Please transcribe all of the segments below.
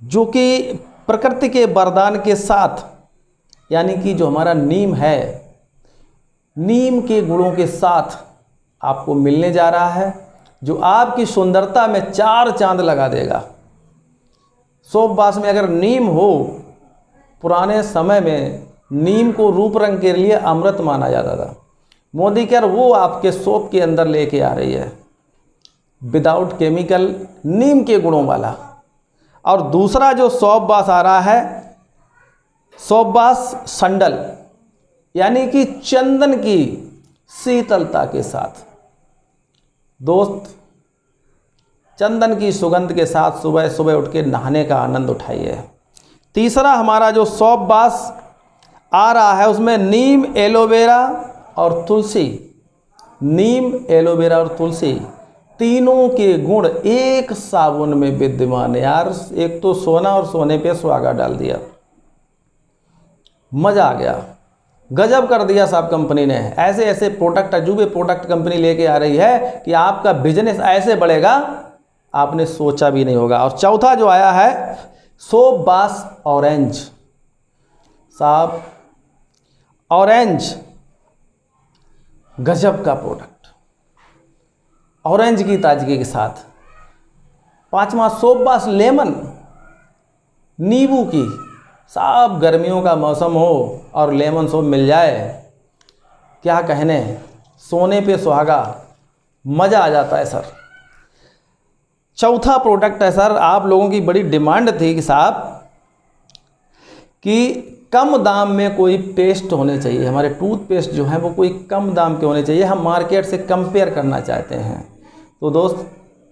जो कि प्रकृति के वरदान के साथ, यानी कि जो हमारा नीम है, नीम के गुणों के साथ आपको मिलने जा रहा है, जो आपकी सुंदरता में 4 चांद लगा देगा। सोपवास में अगर नीम हो, पुराने समय में नीम को रूप रंग के लिए अमृत माना जाता था, मोदी केयर वो आपके सोप के अंदर लेके आ रही है, विदाउट केमिकल, नीम के गुणों वाला। और दूसरा जो सोपवास आ रहा है, सोपवास संडल, यानी कि चंदन की शीतलता के साथ। दोस्त, चंदन की सुगंध के साथ सुबह सुबह उठ के नहाने का आनंद उठाइए। तीसरा हमारा जो सोपवास आ रहा है, उसमें नीम, एलोवेरा और तुलसी, नीम, एलोवेरा और तुलसी तीनों के गुण एक साबुन में विद्यमान है। यार, एक तो सोना और सोने पे सुहागा डाल दिया, मज़ा आ गया, गजब कर दिया साहब कंपनी ने। ऐसे ऐसे प्रोडक्ट, अजूबे प्रोडक्ट कंपनी लेके आ रही है कि आपका बिजनेस ऐसे बढ़ेगा, आपने सोचा भी नहीं होगा। और चौथा जो आया है, सोपवास ऑरेंज। साहब, ऑरेंज गजब का प्रोडक्ट, ऑरेंज की ताजगी के साथ। पांचवा सोपवास लेमन, नींबू की। साहब, गर्मियों का मौसम हो और लेमन सोप मिल जाए, क्या कहने, सोने पे सुहागा, मज़ा आ जाता है सर। चौथा प्रोडक्ट है सर, आप लोगों की बड़ी डिमांड थी कि साहब कि कम दाम में कोई पेस्ट होने चाहिए, हमारे टूथपेस्ट जो हैं वो कोई कम दाम के होने चाहिए, हम मार्केट से कंपेयर करना चाहते हैं। तो दोस्त,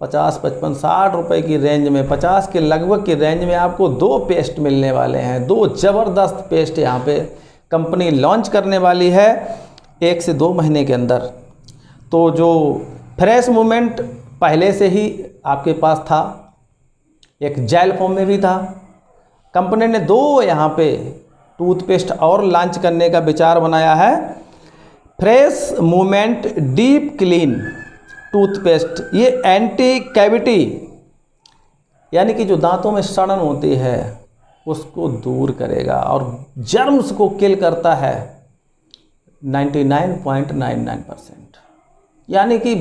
50, 55, 60 रुपए की रेंज में, 50 के लगभग की रेंज में आपको 2 पेस्ट मिलने वाले हैं। 2 ज़बरदस्त पेस्ट यहाँ पे कंपनी लॉन्च करने वाली है 1 से 2 महीने के अंदर। तो जो फ्रेश मूवमेंट पहले से ही आपके पास था, एक जेल फॉर्म में भी था, कंपनी ने 2 यहाँ पे टूथपेस्ट और लॉन्च करने का विचार बनाया है। Fresh movement deep clean toothpaste, ये एंटी कैविटी, यानी कि जो दांतों में सड़न होती है उसको दूर करेगा और जर्म्स को किल करता है 99.99%, यानी कि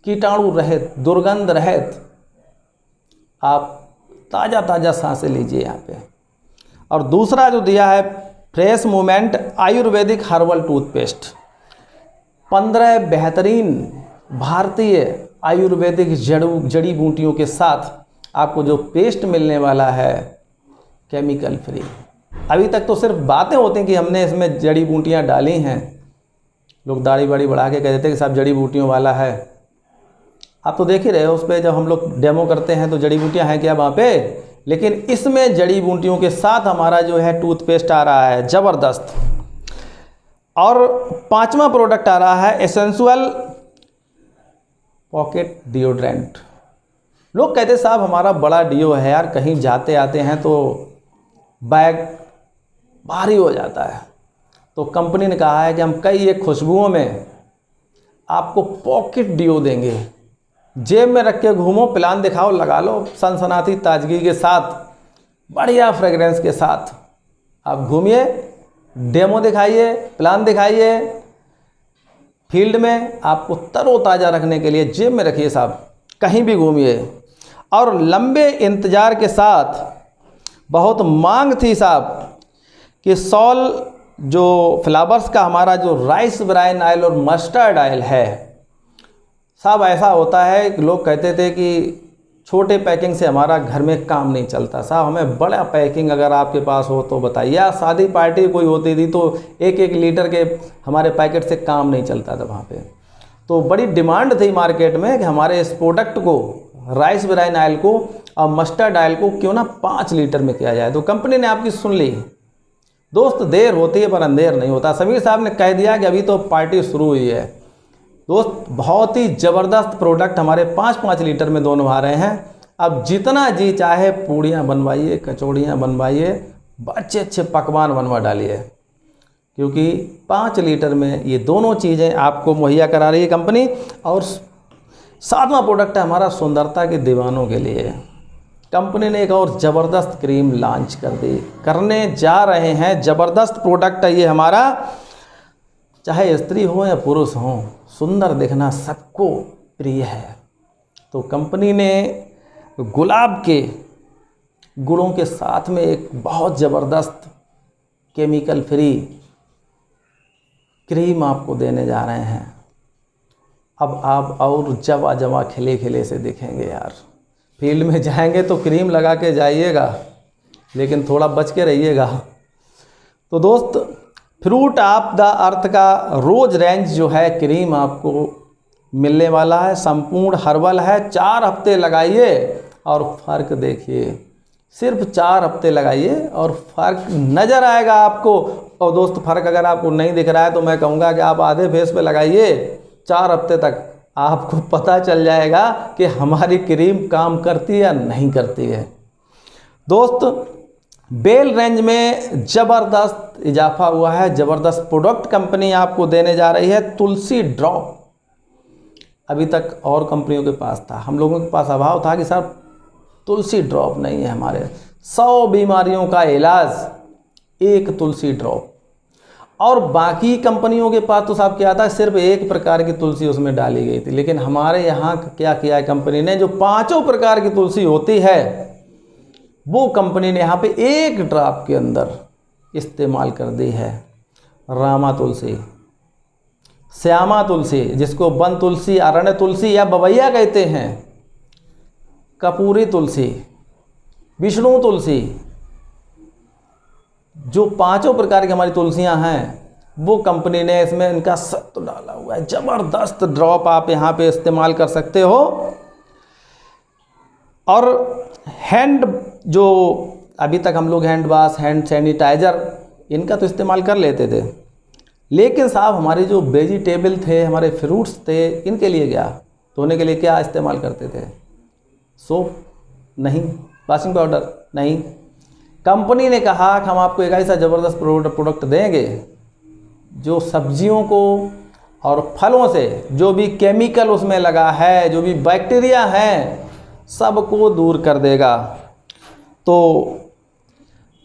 कीटाणु रहित, दुर्गंध रहित आप ताज़ा ताज़ा सांसें लीजिए यहाँ पे। और दूसरा जो दिया है, fresh movement Ayurvedic herbal toothpaste, 15 बेहतरीन भारतीय आयुर्वेदिक जड़ी बूटियों के साथ आपको जो पेस्ट मिलने वाला है, केमिकल फ्री। अभी तक तो सिर्फ बातें होती हैं कि हमने इसमें जड़ी बूटियाँ डाली हैं, लोग दाढ़ी बाड़ी बढ़ा के कह देते हैं कि साहब जड़ी बूटियों वाला है। आप तो देख ही रहे हो उस पर, जब हम लोग डेमो करते हैं तो जड़ी बूटियाँ हैं क्या वहाँ पे, लेकिन इसमें जड़ी बूटियों के साथ हमारा जो है टूथपेस्ट आ रहा है, ज़बरदस्त। और 5वां प्रोडक्ट आ रहा है एसेंशियल पॉकेट डिओड्रेंट। लोग कहते साहब हमारा बड़ा डिओ है यार, कहीं जाते आते हैं तो बैग भारी हो जाता है, तो कंपनी ने कहा है कि हम कई एक खुशबुओं में आपको पॉकेट डिओ देंगे, जेब में रख के घूमो, प्लान दिखाओ, लगा लो, सनसनाती ताजगी के साथ, बढ़िया फ्रेगरेंस के साथ आप घूमिए, डेमो दिखाइए, प्लान दिखाइए, फील्ड में आपको तरोताज़ा रखने के लिए जेब में रखिए साहब, कहीं भी घूमिए। और लंबे इंतज़ार के साथ बहुत मांग थी साहब कि सॉल जो फ्लावर्स का हमारा जो राइस ब्राइन ऑयल और मस्टर्ड ऑयल है साहब, ऐसा होता है कि लोग कहते थे कि छोटे पैकिंग से हमारा घर में काम नहीं चलता साहब, हमें बड़ा पैकिंग अगर आपके पास हो तो बताइए। या शादी पार्टी कोई होती थी तो 1-1 लीटर के हमारे पैकेट से काम नहीं चलता था वहाँ पे। तो बड़ी डिमांड थी मार्केट में कि हमारे इस प्रोडक्ट को, राइस ब्राइन ऑयल को और मस्टर्ड ऑयल को क्यों ना 5 लीटर में किया जाए। तो कंपनी ने आपकी सुन ली। दोस्त, देर होती है पर अंधेर नहीं होता। समीर साहब ने कह दिया कि अभी तो पार्टी शुरू हुई है। दोस्त, बहुत ही ज़बरदस्त प्रोडक्ट हमारे 5-5 लीटर में दोनों आ रहे हैं। अब जितना जी चाहे पूड़ियाँ बनवाइए, कचौड़ियाँ बनवाइए, अच्छे अच्छे पकवान बनवा डालिए, क्योंकि 5 लीटर में ये दोनों चीज़ें आपको मुहैया करा रही है कंपनी। और 7वां प्रोडक्ट है हमारा सुंदरता के दीवानों के लिए, कंपनी ने एक और ज़बरदस्त क्रीम लॉन्च करने जा रहे हैं। ज़बरदस्त प्रोडक्ट है ये हमारा, चाहे स्त्री हो या पुरुष हो, सुंदर दिखना सबको प्रिय है। तो कंपनी ने गुलाब के गुणों के साथ में एक बहुत ज़बरदस्त केमिकल फ्री क्रीम आपको देने जा रहे हैं। अब आप और जवा जवा खिले खिले से दिखेंगे यार। फील्ड में जाएंगे तो क्रीम लगा के जाइएगा, लेकिन थोड़ा बच के रहिएगा। तो दोस्त, फ्रूट ऑफ द अर्थ का रोज रेंज जो है क्रीम आपको मिलने वाला है, संपूर्ण हर्बल है। 4 हफ्ते लगाइए और फ़र्क देखिए। सिर्फ 4 हफ्ते लगाइए और फ़र्क नज़र आएगा आपको। और दोस्त, फ़र्क अगर आपको नहीं दिख रहा है तो मैं कहूँगा कि आप आधे फेस पे लगाइए। 4 हफ्ते तक आपको पता चल जाएगा कि हमारी क्रीम काम करती है या नहीं करती है। दोस्त, बेल रेंज में ज़बरदस्त इजाफा हुआ है। ज़बरदस्त प्रोडक्ट कंपनी आपको देने जा रही है। तुलसी ड्रॉप अभी तक और कंपनियों के पास था, हम लोगों के पास अभाव था कि सर तुलसी ड्रॉप नहीं है हमारे। 100 बीमारियों का इलाज एक तुलसी ड्रॉप। और बाकी कंपनियों के पास तो साहब क्या था, सिर्फ एक प्रकार की तुलसी उसमें डाली गई थी। लेकिन हमारे यहाँ क्या किया है कंपनी ने, जो 5 प्रकार की तुलसी होती है वो कंपनी ने यहाँ पे एक ड्रॉप के अंदर इस्तेमाल कर दी है। रामा तुलसी, श्यामा तुलसी, जिसको वन तुलसी, अरण्य तुलसी या बबैया कहते हैं, कपूरी तुलसी, विष्णु तुलसी, जो 5 प्रकार की हमारी तुलसियां हैं वो कंपनी ने इसमें इनका सत्व डाला हुआ है। ज़बरदस्त ड्रॉप आप यहाँ पे इस्तेमाल कर सकते हो। और हैंड, जो अभी तक हम लोग हैंड वॉश, हैंड सैनिटाइज़र इनका तो इस्तेमाल कर लेते थे, लेकिन साहब हमारे जो वेजिटेबल थे, हमारे फ्रूट्स थे, इनके लिए क्या, धोने के लिए क्या इस्तेमाल करते थे? सोप नहीं, वॉशिंग पाउडर नहीं। कंपनी ने कहा कि हम आपको एक ऐसा ज़बरदस्त प्रोडक्ट देंगे जो सब्जियों को और फलों से जो भी केमिकल उसमें लगा है, जो भी बैक्टीरिया हैं, सबको दूर कर देगा। तो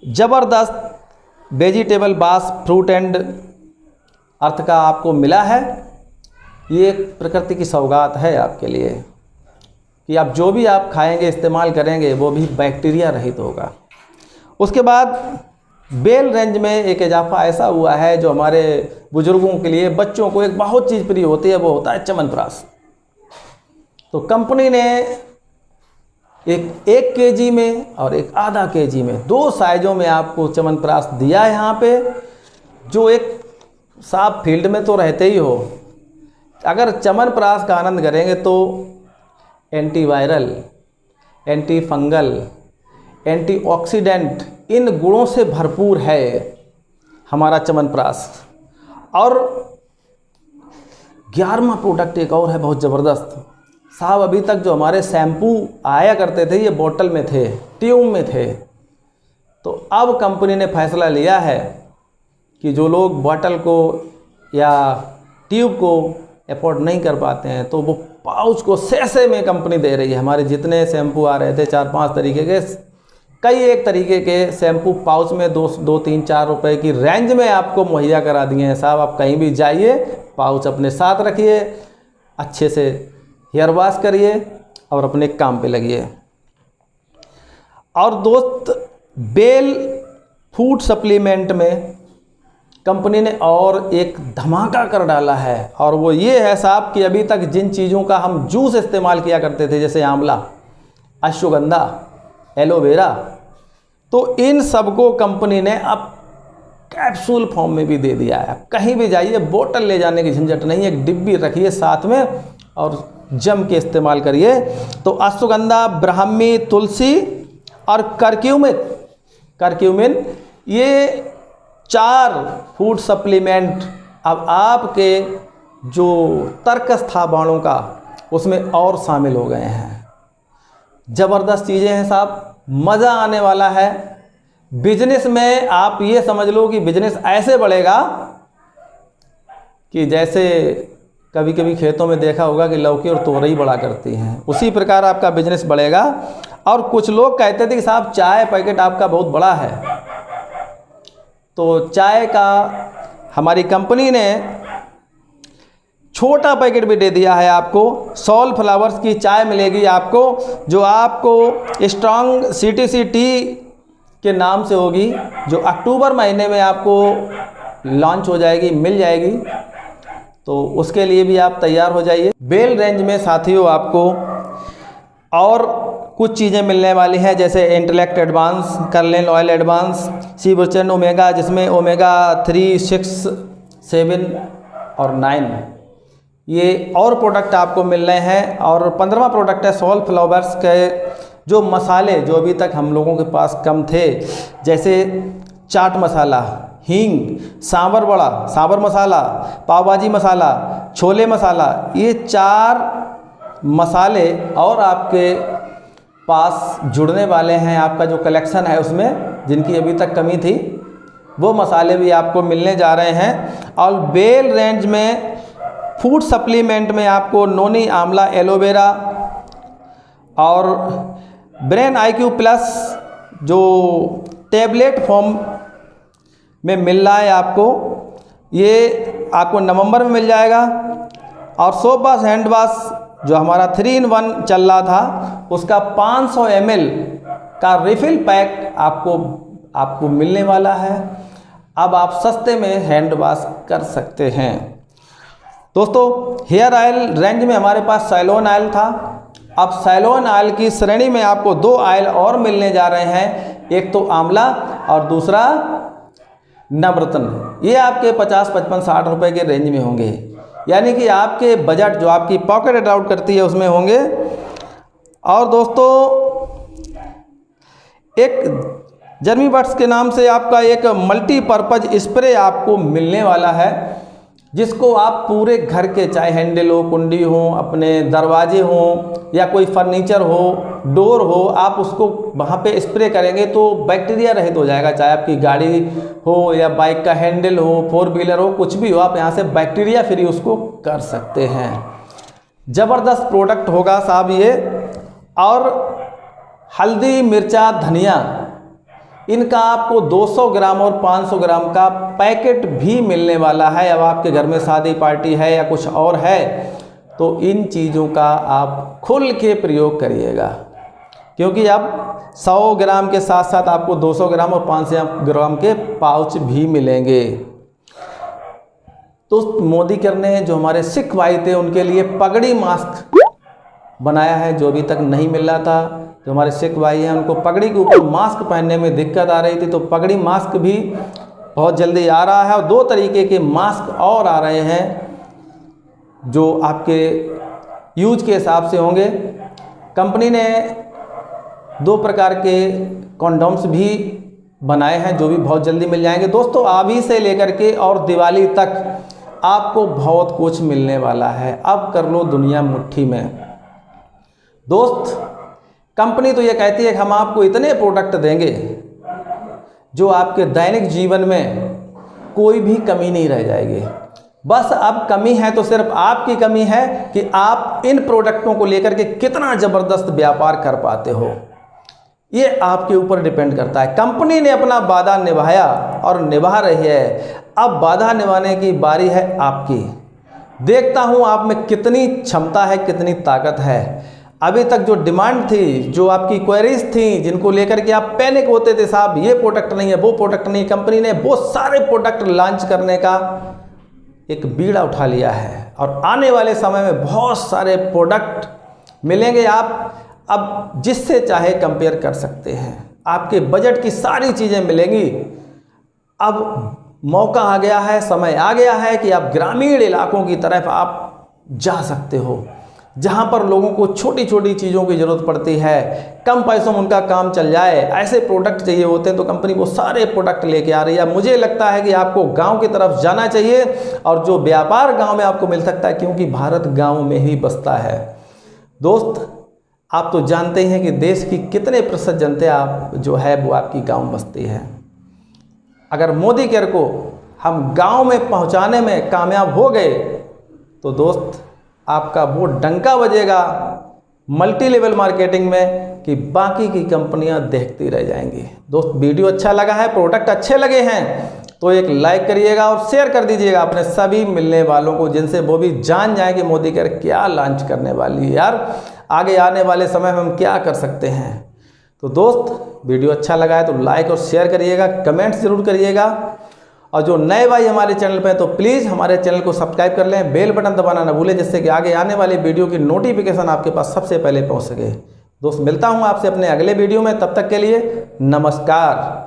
ज़बरदस्त vegetable wash fruit and earth का आपको मिला है। ये एक प्रकृति की सौगात है आपके लिए कि आप जो भी आप खाएंगे, इस्तेमाल करेंगे, वो भी बैक्टीरिया रहित होगा। उसके बाद बेल रेंज में एक इजाफा ऐसा हुआ है जो हमारे बुजुर्गों के लिए, बच्चों को एक बहुत चीज़ प्रिय होती है, वो होता है च्यवनप्राश। तो कंपनी ने एक 1 kg में और एक आधा kg में 2 साइज़ों में आपको च्यवनप्राश दिया है यहाँ पे। जो एक साफ फील्ड में तो रहते ही हो, अगर च्यवनप्राश का आनंद करेंगे तो एंटीवायरल, एंटी फंगल, एंटीऑक्सीडेंट इन गुणों से भरपूर है हमारा च्यवनप्राश। और 11वां प्रोडक्ट एक और है बहुत ज़बरदस्त साहब। अभी तक जो हमारे शैम्पू आया करते थे ये बोतल में थे, ट्यूब में थे। तो अब कंपनी ने फैसला लिया है कि जो लोग बोतल को या ट्यूब को अफोर्ड नहीं कर पाते हैं तो वो पाउच को सैसे में कंपनी दे रही है। हमारे जितने शैम्पू आ रहे थे 4-5 तरीके के, कई एक तरीके के शैम्पू पाउच में 2-3-4 रुपए की रेंज में आपको मुहैया करा दिए हैं साहब। आप कहीं भी जाइए, पाउच अपने साथ रखिए, अच्छे से हेयर वॉश करिए और अपने काम पे लगिए। और दोस्त, बेल फूड सप्लीमेंट में कंपनी ने और एक धमाका कर डाला है, और वो ये है साहब कि अभी तक जिन चीज़ों का हम जूस इस्तेमाल किया करते थे, जैसे आंवला, अश्वगंधा, एलोवेरा, तो इन सबको कंपनी ने अब कैप्सूल फॉर्म में भी दे दिया है। कहीं भी जाइए, बोतल ले जाने की झंझट नहीं, एक डिब्बी रखिए साथ में और जम के इस्तेमाल करिए। तो अश्वगंधा, ब्राह्मी, तुलसी और करक्यूमिन ये 4 फूड सप्लीमेंट अब आपके जो तर्कस था बाणों का उसमें और शामिल हो गए हैं। ज़बरदस्त चीज़ें हैं साहब, मज़ा आने वाला है। बिजनेस में आप ये समझ लो कि बिजनेस ऐसे बढ़ेगा कि जैसे कभी कभी खेतों में देखा होगा कि लौकी और तोरई बड़ा करती हैं, उसी प्रकार आपका बिजनेस बढ़ेगा। और कुछ लोग कहते थे कि साहब चाय पैकेट आपका बहुत बड़ा है, तो चाय का हमारी कंपनी ने छोटा पैकेट भी दे दिया है आपको। सॉल फ्लावर्स की चाय मिलेगी आपको, जो आपको स्ट्रॉन्ग CTC टी के नाम से होगी, जो अक्टूबर महीने में आपको लॉन्च हो जाएगी, मिल जाएगी। तो उसके लिए भी आप तैयार हो जाइए। बेल रेंज में साथियों आपको और कुछ चीज़ें मिलने वाली हैं, जैसे intellect advance, kernel oil advance, sea buckthorn omega, जिसमें ओमेगा 3, 6, 7 और 9 ये और प्रोडक्ट आपको मिल रहे हैं। और 15वां प्रोडक्ट है सॉल फ्लावर्स के जो मसाले जो अभी तक हम लोगों के पास कम थे, जैसे चाट मसाला, हींग, सांभर बड़ा, सांभर मसाला, पाव भाजी मसाला, छोले मसाला, ये 4 मसाले और आपके पास जुड़ने वाले हैं। आपका जो कलेक्शन है उसमें, जिनकी अभी तक कमी थी, वो मसाले भी आपको मिलने जा रहे हैं। और बेल रेंज में फूड सप्लीमेंट में आपको नोनी, आंवला, एलोवेरा और ब्रेन IQ प्लस जो टैबलेट फॉर्म में मिल रहा है आपको, ये आपको नवंबर में मिल जाएगा। और सोप वॉश, हैंड वॉश जो हमारा 3 in 1 चल रहा था, उसका 500 ml का रिफिल पैक आपको मिलने वाला है। अब आप सस्ते में हैंड वॉश कर सकते हैं। दोस्तों, हेयर ऑयल रेंज में हमारे पास सैलोन ऑयल था। अब सैलोन ऑयल की श्रेणी में आपको 2 ऑयल और मिलने जा रहे हैं, एक तो आंवला और दूसरा नवरत्न। ये आपके 50, 55, 60 रुपए के रेंज में होंगे, यानी कि आपके बजट जो आपकी पॉकेट अट आउट करती है उसमें होंगे। और दोस्तों, एक जर्मी बट्स के नाम से आपका एक मल्टीपर्पज़ स्प्रे आपको मिलने वाला है, जिसको आप पूरे घर के, चाहे हैंडल हो, कुंडी हो, अपने दरवाजे हो या कोई फर्नीचर हो, डोर हो, आप उसको वहाँ पे स्प्रे करेंगे तो बैक्टीरिया रहित हो जाएगा। चाहे आपकी गाड़ी हो या बाइक का हैंडल हो, 4 व्हीलर हो, कुछ भी हो, आप यहाँ से बैक्टीरिया फ्री उसको कर सकते हैं। ज़बरदस्त प्रोडक्ट होगा साहब ये। और हल्दी, मिर्चा, धनिया, इनका आपको 200 ग्राम और 500 ग्राम का पैकेट भी मिलने वाला है। अब आपके घर में शादी पार्टी है या कुछ और है, तो इन चीज़ों का आप खुल के प्रयोग करिएगा, क्योंकि अब 100 ग्राम के साथ साथ आपको 200 ग्राम और 500 ग्राम के पाउच भी मिलेंगे। तो मोदी कर ने जो हमारे सिख भाई थे उनके लिए पगड़ी मास्क बनाया है, जो अभी तक नहीं मिल रहा था। जो हमारे सिख भाई हैं उनको पगड़ी के ऊपर मास्क पहनने में दिक्कत आ रही थी, तो पगड़ी मास्क भी बहुत जल्दी आ रहा है। और 2 तरीके के मास्क और आ रहे हैं जो आपके यूज के हिसाब से होंगे। कंपनी ने 2 प्रकार के कॉन्डोम्स भी बनाए हैं, जो भी बहुत जल्दी मिल जाएंगे। दोस्तों, अभी से लेकर के और दिवाली तक आपको बहुत कुछ मिलने वाला है। अब कर लो दुनिया मुट्ठी में। दोस्त, कंपनी तो ये कहती है कि हम आपको इतने प्रोडक्ट देंगे जो आपके दैनिक जीवन में कोई भी कमी नहीं रह जाएगी। बस अब कमी है तो सिर्फ आपकी कमी है कि आप इन प्रोडक्टों को लेकर के कितना ज़बरदस्त व्यापार कर पाते हो। ये आपके ऊपर डिपेंड करता है। कंपनी ने अपना वादा निभाया और निभा रही है, अब वादा निभाने की बारी है आपकी। देखता हूँ आप में कितनी क्षमता है, कितनी ताकत है। अभी तक जो डिमांड थी, जो आपकी क्वेरीज थी, जिनको लेकर के आप पैनिक होते थे, साहब ये प्रोडक्ट नहीं है, वो प्रोडक्ट नहीं, कंपनी ने वो सारे प्रोडक्ट लॉन्च करने का एक बीड़ा उठा लिया है। और आने वाले समय में बहुत सारे प्रोडक्ट मिलेंगे, आप अब जिससे चाहे कंपेयर कर सकते हैं। आपके बजट की सारी चीज़ें मिलेंगी। अब मौका आ गया है, समय आ गया है कि आप ग्रामीण इलाकों की तरफ आप जा सकते हो, जहाँ पर लोगों को छोटी छोटी चीज़ों की ज़रूरत पड़ती है, कम पैसों में उनका काम चल जाए, ऐसे प्रोडक्ट चाहिए होते हैं, तो कंपनी वो सारे प्रोडक्ट लेके आ रही है। मुझे लगता है कि आपको गांव की तरफ जाना चाहिए, और जो व्यापार गांव में आपको मिल सकता है, क्योंकि भारत गांव में ही बसता है। दोस्त, आप तो जानते हैं कि देश की कितने प्रतिशत जनता जो है वो आपकी गाँव बसती है। अगर मोदी केयर को हम गाँव में पहुँचाने में कामयाब हो गए तो दोस्त, आपका वो डंका बजेगा मल्टी लेवल मार्केटिंग में कि बाकी की कंपनियां देखती रह जाएंगी। दोस्त वीडियो अच्छा लगा है, प्रोडक्ट अच्छे लगे हैं तो एक लाइक करिएगा और शेयर कर दीजिएगा अपने सभी मिलने वालों को, जिनसे वो भी जान जाए कि मोदी केयर क्या लॉन्च करने वाली है, यार आगे आने वाले समय में हम क्या कर सकते हैं। तो दोस्त वीडियो अच्छा लगा है तो लाइक और शेयर करिएगा, कमेंट्स जरूर करिएगा, और जो नए भाई हमारे चैनल पे हैं तो प्लीज़ हमारे चैनल को सब्सक्राइब कर लें, बेल बटन दबाना ना भूलें, जिससे कि आगे आने वाली वीडियो की नोटिफिकेशन आपके पास सबसे पहले पहुंच सके। दोस्त मिलता हूं आपसे अपने अगले वीडियो में, तब तक के लिए नमस्कार।